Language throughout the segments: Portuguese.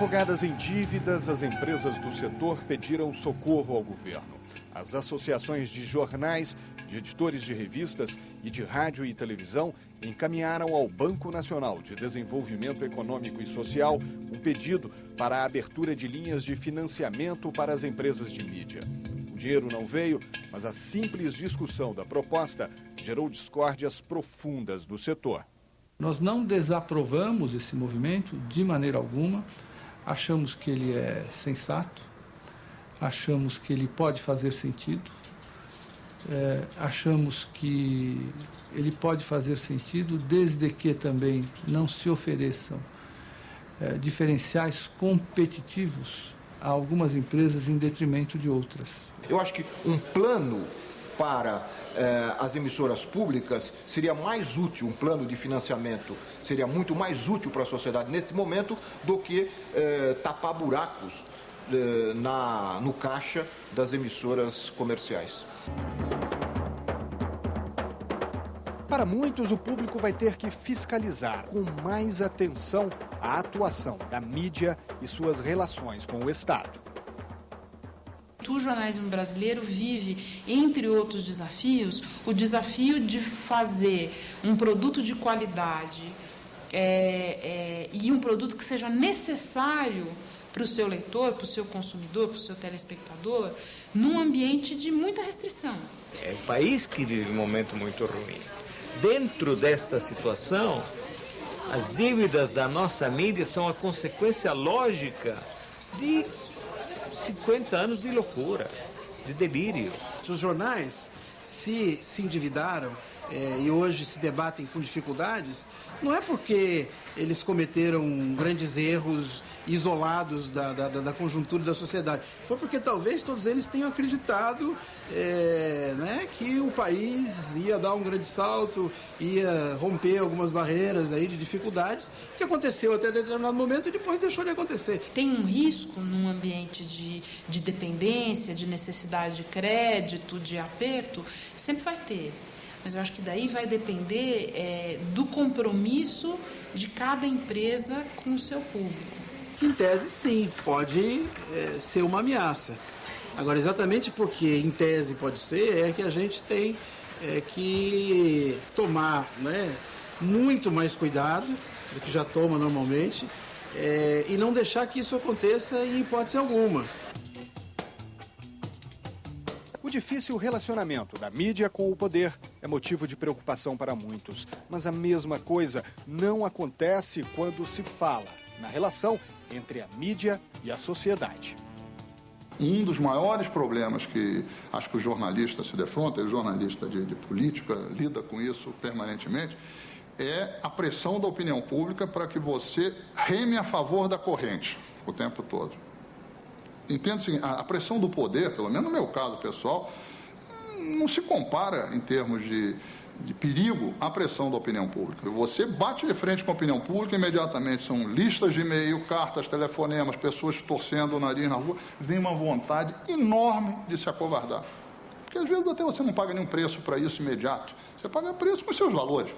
Afogadas em dívidas, as empresas do setor pediram socorro ao governo. As associações de jornais, de editores de revistas e de rádio e televisão encaminharam ao Banco Nacional de Desenvolvimento Econômico e Social um pedido para a abertura de linhas de financiamento para as empresas de mídia. O dinheiro não veio, mas a simples discussão da proposta gerou discórdias profundas no setor. Nós não desaprovamos esse movimento de maneira alguma, achamos que ele é sensato, achamos que ele pode fazer sentido, achamos que ele pode fazer sentido desde que também não se ofereçam diferenciais competitivos a algumas empresas em detrimento de outras. Eu acho que um plano para as emissoras públicas seria mais útil, um plano de financiamento seria muito mais útil para a sociedade nesse momento do que tapar buracos no caixa das emissoras comerciais. Para muitos, o público vai ter que fiscalizar com mais atenção a atuação da mídia e suas relações com o Estado. O jornalismo brasileiro vive, entre outros desafios, o desafio de fazer um produto de qualidade e um produto que seja necessário para o seu leitor, para o seu consumidor, para o seu telespectador, num ambiente de muita restrição. É um país que vive um momento muito ruim. Dentro desta situação, as dívidas da nossa mídia são a consequência lógica de 50 anos de loucura, de delírio. Os jornais se endividaram e hoje se debatem com dificuldades, não é porque eles cometeram grandes erros isolados da conjuntura da sociedade. Foi porque talvez todos eles tenham acreditado que o país ia dar um grande salto, ia romper algumas barreiras aí de dificuldades, que aconteceu até determinado momento e depois deixou de acontecer. Tem um risco num ambiente de dependência, de necessidade de crédito, de aperto, sempre vai ter. Mas eu acho que daí vai depender do compromisso de cada empresa com o seu público. Em tese, sim, pode ser uma ameaça. Agora, exatamente porque em tese pode ser, é que a gente tem que tomar muito mais cuidado do que já toma normalmente e não deixar que isso aconteça em hipótese alguma. O difícil relacionamento da mídia com o poder é motivo de preocupação para muitos. Mas a mesma coisa não acontece quando se fala na relação entre a mídia e a sociedade. Um dos maiores problemas que acho que o jornalista se defronta, o jornalista de política lida com isso permanentemente, é a pressão da opinião pública para que você reme a favor da corrente o tempo todo. Entendo assim, a pressão do poder, pelo menos no meu caso pessoal, não se compara em termos de perigo à pressão da opinião pública. Você bate de frente com a opinião pública, imediatamente são listas de e-mail, cartas, telefonemas, pessoas torcendo o nariz na rua, vem uma vontade enorme de se acovardar. Porque às vezes até você não paga nenhum preço para isso imediato, você paga preço com seus valores,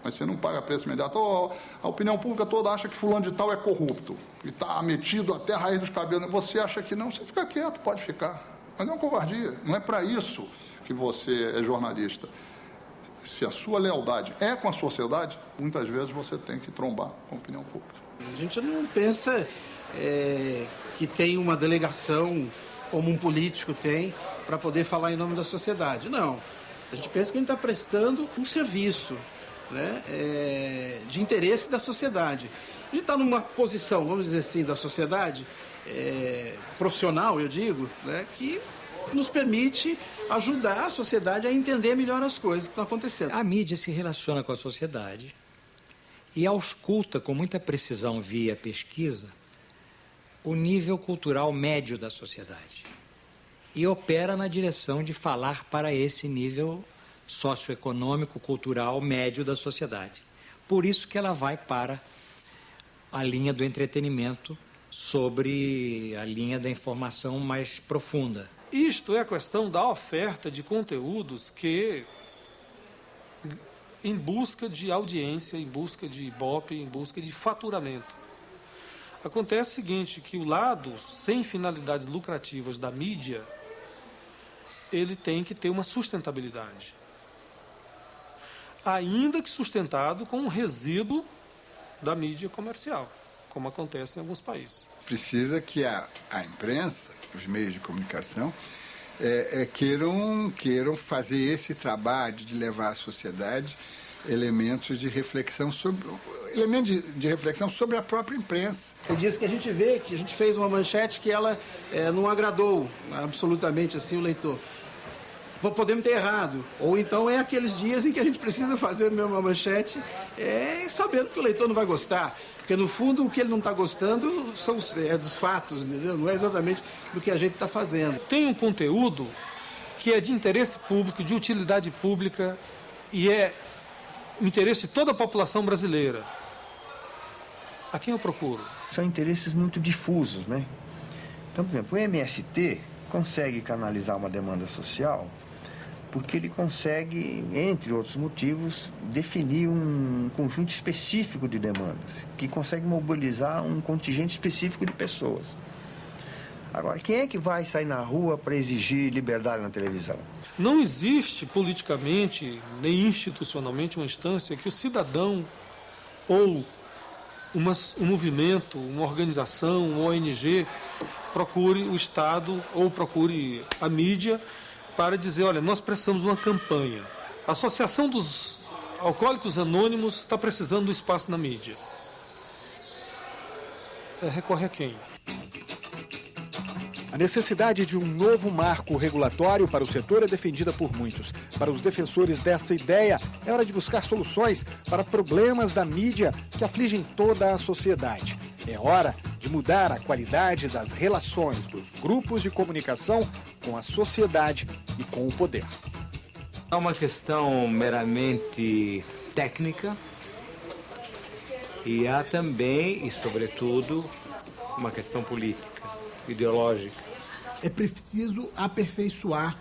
mas você não paga preço imediato. A opinião pública toda acha que fulano de tal é corrupto, e está metido até a raiz dos cabelos. Você acha que não, você fica quieto, pode ficar. Mas é uma covardia, não é para isso que você é jornalista. Se a sua lealdade é com a sociedade, muitas vezes você tem que trombar com a opinião pública. A gente não pensa que tem uma delegação, como um político tem, para poder falar em nome da sociedade. Não. A gente pensa que a gente está prestando um serviço de interesse da sociedade. A gente está numa posição, vamos dizer assim, da sociedade profissional, eu digo, que nos permite ajudar a sociedade a entender melhor as coisas que estão acontecendo. A mídia se relaciona com a sociedade e ausculta com muita precisão via pesquisa o nível cultural médio da sociedade e opera na direção de falar para esse nível socioeconômico, cultural, médio da sociedade. Por isso que ela vai para a linha do entretenimento sobre a linha da informação mais profunda. Isto é a questão da oferta de conteúdos que, em busca de audiência, em busca de ibope, em busca de faturamento. Acontece o seguinte, que o lado sem finalidades lucrativas da mídia, ele tem que ter uma sustentabilidade. Ainda que sustentado com um resíduo da mídia comercial, como acontece em alguns países. Precisa que a imprensa, os meios de comunicação, queiram fazer esse trabalho de levar à sociedade elementos de reflexão sobre a própria imprensa. Eu disse que a gente vê que a gente fez uma manchete que ela não agradou absolutamente assim o leitor. Podemos ter errado. Ou então é aqueles dias em que a gente precisa fazer uma manchete sabendo que o leitor não vai gostar. Porque, no fundo, o que ele não está gostando é dos fatos, entendeu? Não é exatamente do que a gente está fazendo. Tem um conteúdo que é de interesse público, de utilidade pública, e é o interesse de toda a população brasileira. A quem eu procuro? São interesses muito difusos, né? Então, por exemplo, o MST consegue canalizar uma demanda social porque ele consegue, entre outros motivos, definir um conjunto específico de demandas, que consegue mobilizar um contingente específico de pessoas. Agora, quem é que vai sair na rua para exigir liberdade na televisão? Não existe politicamente, nem institucionalmente, uma instância que o cidadão ou um movimento, uma organização, uma ONG, procure o Estado ou procure a mídia para dizer, olha, nós precisamos de uma campanha. A Associação dos Alcoólicos Anônimos está precisando do espaço na mídia. Recorre a quem? A necessidade de um novo marco regulatório para o setor é defendida por muitos. Para os defensores desta ideia, é hora de buscar soluções para problemas da mídia que afligem toda a sociedade. É hora de mudar a qualidade das relações dos grupos de comunicação com a sociedade e com o poder. É uma questão meramente técnica e há também, e sobretudo, uma questão política, ideológica. É preciso aperfeiçoar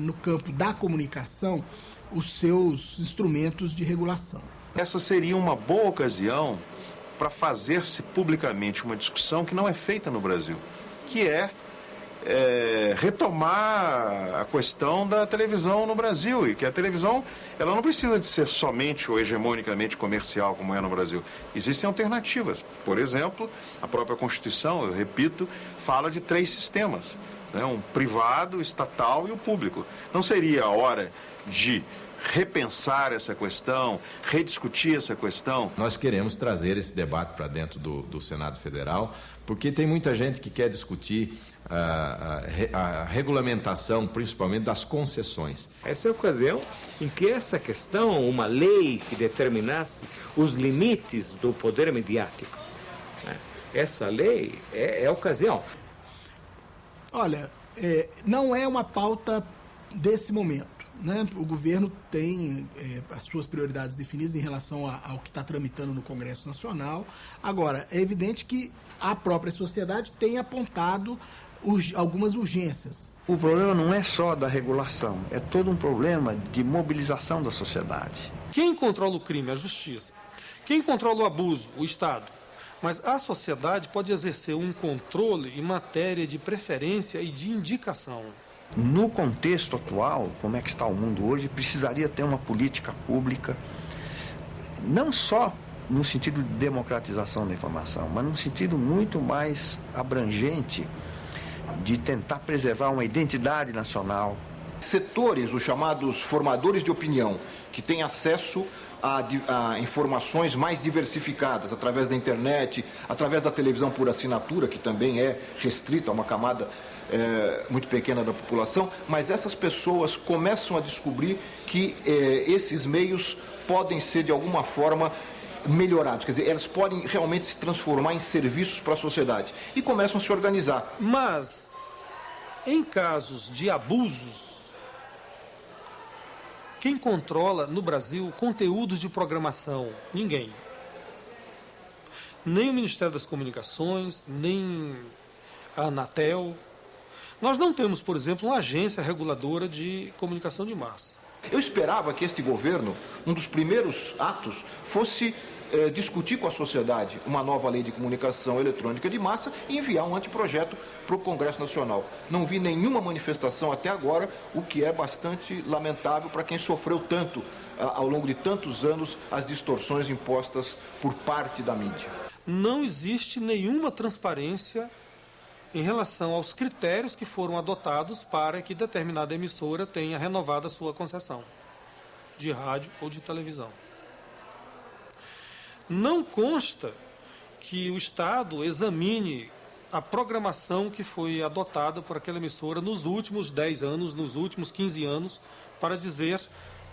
no campo da comunicação os seus instrumentos de regulação. Essa seria uma boa ocasião para fazer-se publicamente uma discussão que não é feita no Brasil, que é retomar a questão da televisão no Brasil, e que a televisão ela não precisa de ser somente ou hegemonicamente comercial como é no Brasil. Existem alternativas. Por exemplo, a própria Constituição, eu repito, fala de 3 sistemas, né? Um privado, estatal e o público. Não seria a hora de repensar essa questão, rediscutir essa questão? Nós queremos trazer esse debate para dentro do Senado Federal, porque tem muita gente que quer discutir a regulamentação, principalmente das concessões. Essa é a ocasião em que essa questão, uma lei que determinasse os limites do poder mediático, né? Essa lei é a ocasião. Olha, não é uma pauta desse momento, né? O governo tem as suas prioridades definidas em relação ao que está tramitando no Congresso Nacional. Agora, é evidente que a própria sociedade tem apontado algumas urgências. O problema não é só da regulação, é todo um problema de mobilização da sociedade. Quem controla o crime? A justiça. Quem controla o abuso? O Estado. Mas a sociedade pode exercer um controle em matéria de preferência e de indicação. No contexto atual, como é que está o mundo hoje, precisaria ter uma política pública, não só no sentido de democratização da informação, mas num sentido muito mais abrangente de tentar preservar uma identidade nacional. Setores, os chamados formadores de opinião, que têm acesso a informações mais diversificadas através da internet, através da televisão por assinatura, que também é restrita a uma camada muito pequena da população, mas essas pessoas começam a descobrir que esses meios podem ser, de alguma forma, melhorados, quer dizer, elas podem realmente se transformar em serviços para a sociedade e começam a se organizar. Mas, em casos de abusos, quem controla no Brasil conteúdos de programação? Ninguém. Nem o Ministério das Comunicações, nem a Anatel. Nós não temos, por exemplo, uma agência reguladora de comunicação de massa. Eu esperava que este governo, um dos primeiros atos, fosse discutir com a sociedade uma nova lei de comunicação eletrônica de massa e enviar um anteprojeto para o Congresso Nacional. Não vi nenhuma manifestação até agora, o que é bastante lamentável para quem sofreu tanto, ao longo de tantos anos, as distorções impostas por parte da mídia. Não existe nenhuma transparência em relação aos critérios que foram adotados para que determinada emissora tenha renovado a sua concessão de rádio ou de televisão. Não consta que o Estado examine a programação que foi adotada por aquela emissora nos últimos 10 anos, nos últimos 15 anos, para dizer,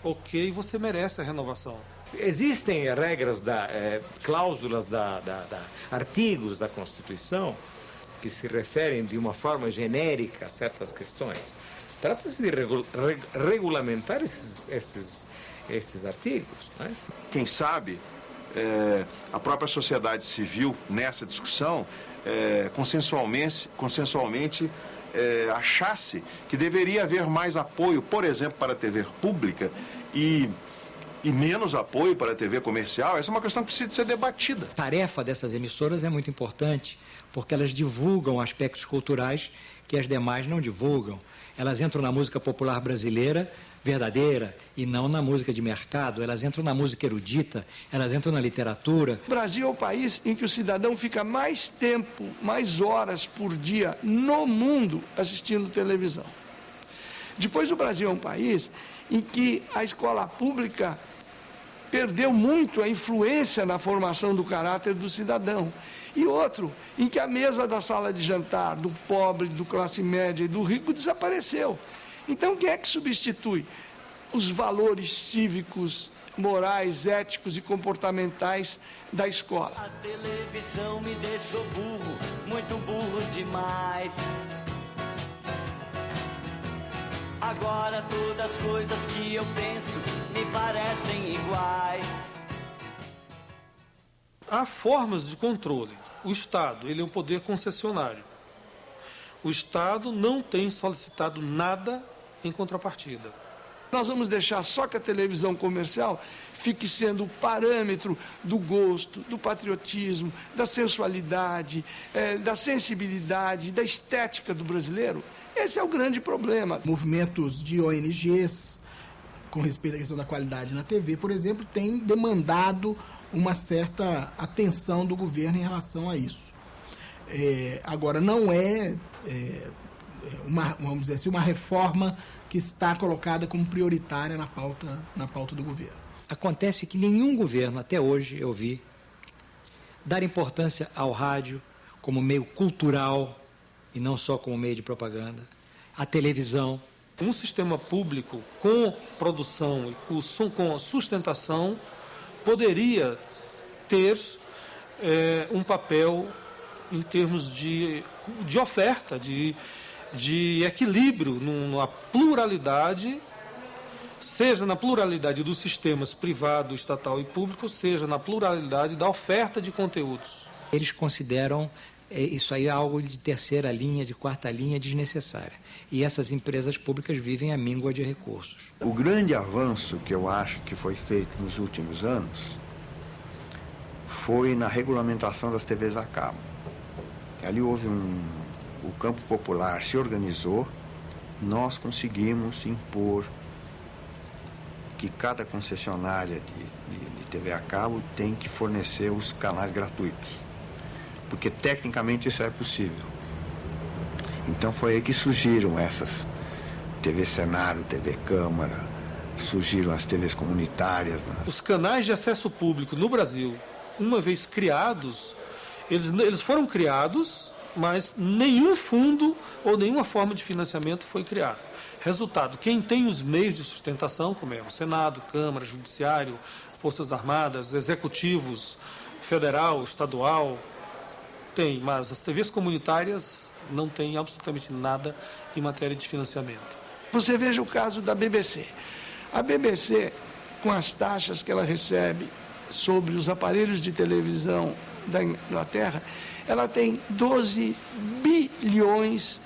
ok, você merece a renovação. Existem regras, cláusulas, artigos da Constituição que se referem de uma forma genérica a certas questões. Trata-se de regulamentar esses artigos. Né? Quem sabe a própria sociedade civil, nessa discussão, consensualmente achasse que deveria haver mais apoio, por exemplo, para a TV pública e menos apoio para a TV comercial. Essa é uma questão que precisa ser debatida. A tarefa dessas emissoras é muito importante, porque elas divulgam aspectos culturais que as demais não divulgam. Elas entram na música popular brasileira verdadeira e não na música de mercado. Elas entram na música erudita, elas entram na literatura. O Brasil é o país em que o cidadão fica mais tempo, mais horas por dia no mundo assistindo televisão. Depois, o Brasil é um país em que a escola pública perdeu muito a influência na formação do caráter do cidadão. E outro, em que a mesa da sala de jantar do pobre, do classe média e do rico desapareceu. Então, quem é que substitui os valores cívicos, morais, éticos e comportamentais da escola? A televisão me deixou burro, muito burro demais. Agora todas as coisas que eu penso me parecem iguais. Há formas de controle. O Estado, ele é um poder concessionário. O Estado não tem solicitado nada em contrapartida. Nós vamos deixar só que a televisão comercial fique sendo o parâmetro do gosto, do patriotismo, da sensualidade, da sensibilidade, da estética do brasileiro? Esse é o grande problema. Movimentos de ONGs, com respeito à questão da qualidade na TV, por exemplo, têm demandado uma certa atenção do governo em relação a isso. Agora, não vamos dizer assim, uma reforma que está colocada como prioritária na pauta do governo. Acontece que nenhum governo, até hoje, eu vi, dar importância ao rádio como meio cultural e não só como meio de propaganda, a televisão. Um sistema público com produção e com sustentação poderia ter um papel em termos de oferta, de equilíbrio na pluralidade, seja na pluralidade dos sistemas privado, estatal e público, seja na pluralidade da oferta de conteúdos. Eles consideram isso aí algo de terceira linha, de quarta linha, desnecessária. E essas empresas públicas vivem à míngua de recursos. O grande avanço que eu acho que foi feito nos últimos anos foi na regulamentação das TVs a cabo. Ali houve o campo popular se organizou, nós conseguimos impor que cada concessionária de TV a cabo tem que fornecer os canais gratuitos, porque tecnicamente isso é possível. Então foi aí que surgiram essas TV Senado, TV Câmara, surgiram as TVs comunitárias. Os canais de acesso público no Brasil, uma vez criados, eles foram criados, mas nenhum fundo ou nenhuma forma de financiamento foi criado. Resultado, quem tem os meios de sustentação, como é o Senado, Câmara, Judiciário, Forças Armadas, Executivos, Federal, Estadual, tem, mas as TVs comunitárias não têm absolutamente nada em matéria de financiamento. Você veja o caso da BBC. A BBC, com as taxas que ela recebe sobre os aparelhos de televisão da Inglaterra, ela tem 12 bilhões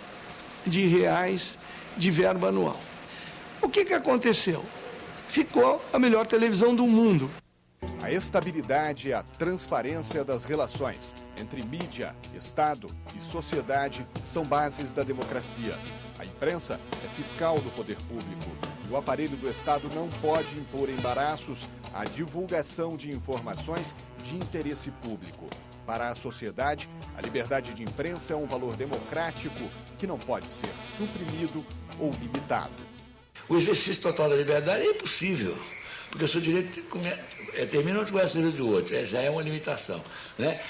de reais de verba anual. O que aconteceu? Ficou a melhor televisão do mundo. A estabilidade e a transparência das relações entre mídia, Estado e sociedade são bases da democracia. A imprensa é fiscal do poder público e o aparelho do Estado não pode impor embaraços à divulgação de informações de interesse público. Para a sociedade, a liberdade de imprensa é um valor democrático que não pode ser suprimido ou limitado. O exercício total da liberdade é impossível, porque o seu direito termina onde começa o direito do outro, já é uma limitação. Né?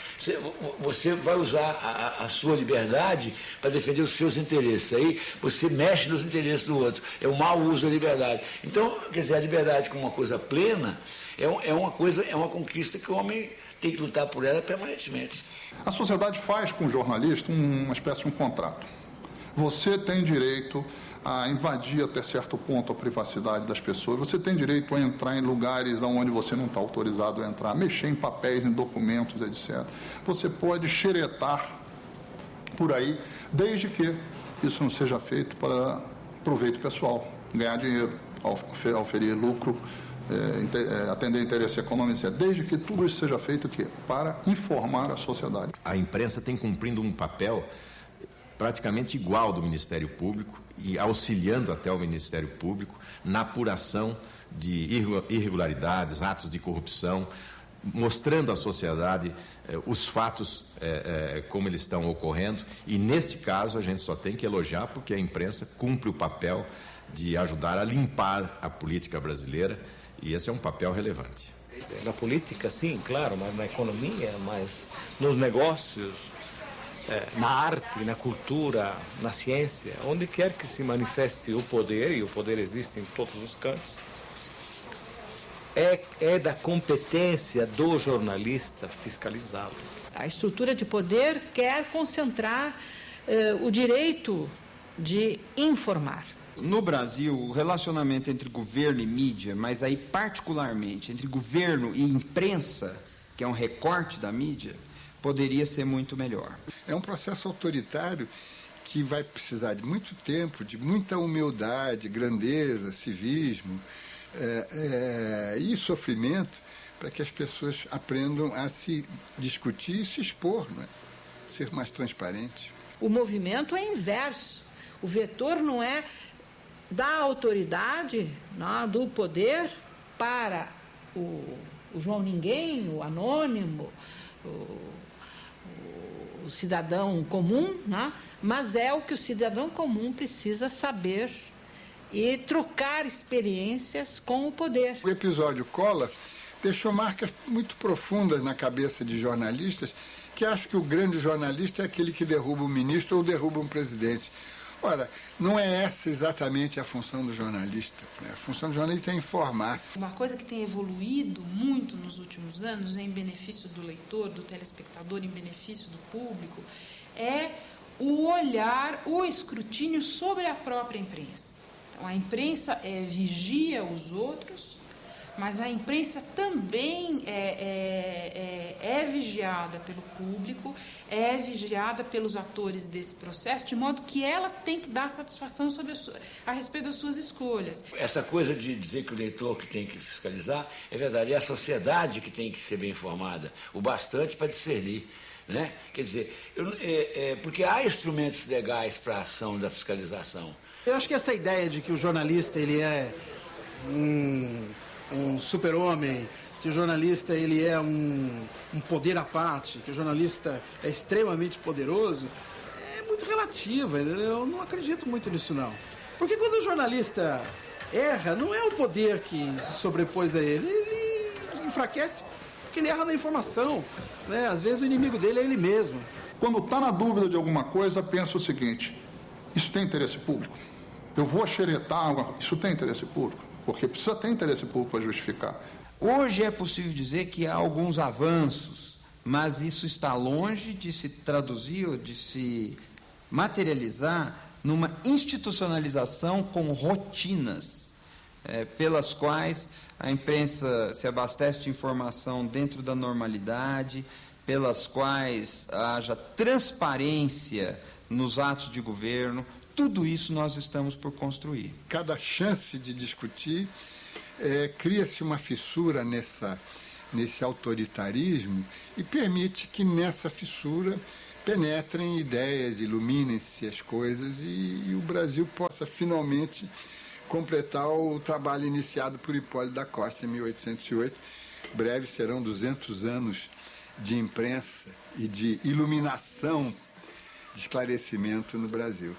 Você vai usar a sua liberdade para defender os seus interesses, aí você mexe nos interesses do outro, é um mau uso da liberdade. Então, quer dizer, a liberdade como uma coisa plena é uma conquista que o homem tem que lutar por ela permanentemente. A sociedade faz com o jornalista uma espécie de um contrato. Você tem direito a invadir até certo ponto a privacidade das pessoas, você tem direito a entrar em lugares onde você não está autorizado a entrar, mexer em papéis, em documentos, etc. Você pode xeretar por aí, desde que isso não seja feito para proveito pessoal, ganhar dinheiro, oferir lucro, atender interesse econômico, desde que tudo isso seja feito para informar a sociedade. A imprensa tem cumprindo um papel praticamente igual do Ministério Público e auxiliando até o Ministério Público na apuração de irregularidades, atos de corrupção, mostrando à sociedade os fatos como eles estão ocorrendo, e neste caso a gente só tem que elogiar porque a imprensa cumpre o papel de ajudar a limpar a política brasileira, e esse é um papel relevante. Na política, sim, claro, mas na economia, mas nos negócios, na arte, na cultura, na ciência, onde quer que se manifeste o poder, e o poder existe em todos os cantos, é da competência do jornalista fiscalizá-lo. A estrutura de poder quer concentrar o direito de informar. No Brasil, o relacionamento entre governo e mídia, mas aí particularmente entre governo e imprensa, que é um recorte da mídia, poderia ser muito melhor. É um processo autoritário que vai precisar de muito tempo, de muita humildade, grandeza, civismo e sofrimento para que as pessoas aprendam a se discutir e se expor, né? Ser mais transparente. O movimento é inverso. O vetor não é da autoridade, não, do poder para o João Ninguém, o anônimo, o cidadão comum, né? Mas é o que o cidadão comum precisa saber e trocar experiências com o poder. O episódio Collor deixou marcas muito profundas na cabeça de jornalistas que acham que o grande jornalista é aquele que derruba um ministro ou derruba um presidente. Ora, não é essa exatamente a função do jornalista. A função do jornalista é informar. Uma coisa que tem evoluído muito nos últimos anos, em benefício do leitor, do telespectador, em benefício do público, é o olhar, o escrutínio sobre a própria imprensa. Então, a imprensa vigia os outros, mas a imprensa também é vigiada pelo público, é vigiada pelos atores desse processo, de modo que ela tem que dar satisfação a respeito das suas escolhas. Essa coisa de dizer que o leitor que tem que fiscalizar é verdade, é a sociedade que tem que ser bem informada, o bastante para discernir. Né? Quer dizer, porque há instrumentos legais para a ação da fiscalização. Eu acho que essa ideia de que o jornalista ele é um super-homem, que o jornalista ele é um poder à parte, que o jornalista é extremamente poderoso, é muito relativa. Eu não acredito muito nisso, não. Porque quando o jornalista erra, não é o poder que se sobrepôs a ele, ele enfraquece porque ele erra na informação. Né? Às vezes o inimigo dele é ele mesmo. Quando está na dúvida de alguma coisa, pensa o seguinte: isso tem interesse público? Eu vou xeretar, isso tem interesse público? Porque precisa ter interesse público para justificar. Hoje é possível dizer que há alguns avanços, mas isso está longe de se traduzir ou de se materializar numa institucionalização com rotinas pelas quais a imprensa se abastece de informação dentro da normalidade, pelas quais haja transparência nos atos de governo. Tudo isso nós estamos por construir. Cada chance de discutir, cria-se uma fissura nessa nesse autoritarismo e permite que nessa fissura penetrem ideias, iluminem-se as coisas e o Brasil possa finalmente completar o trabalho iniciado por Hipólito da Costa em 1808. Breve serão 200 anos de imprensa e de iluminação, de esclarecimento no Brasil.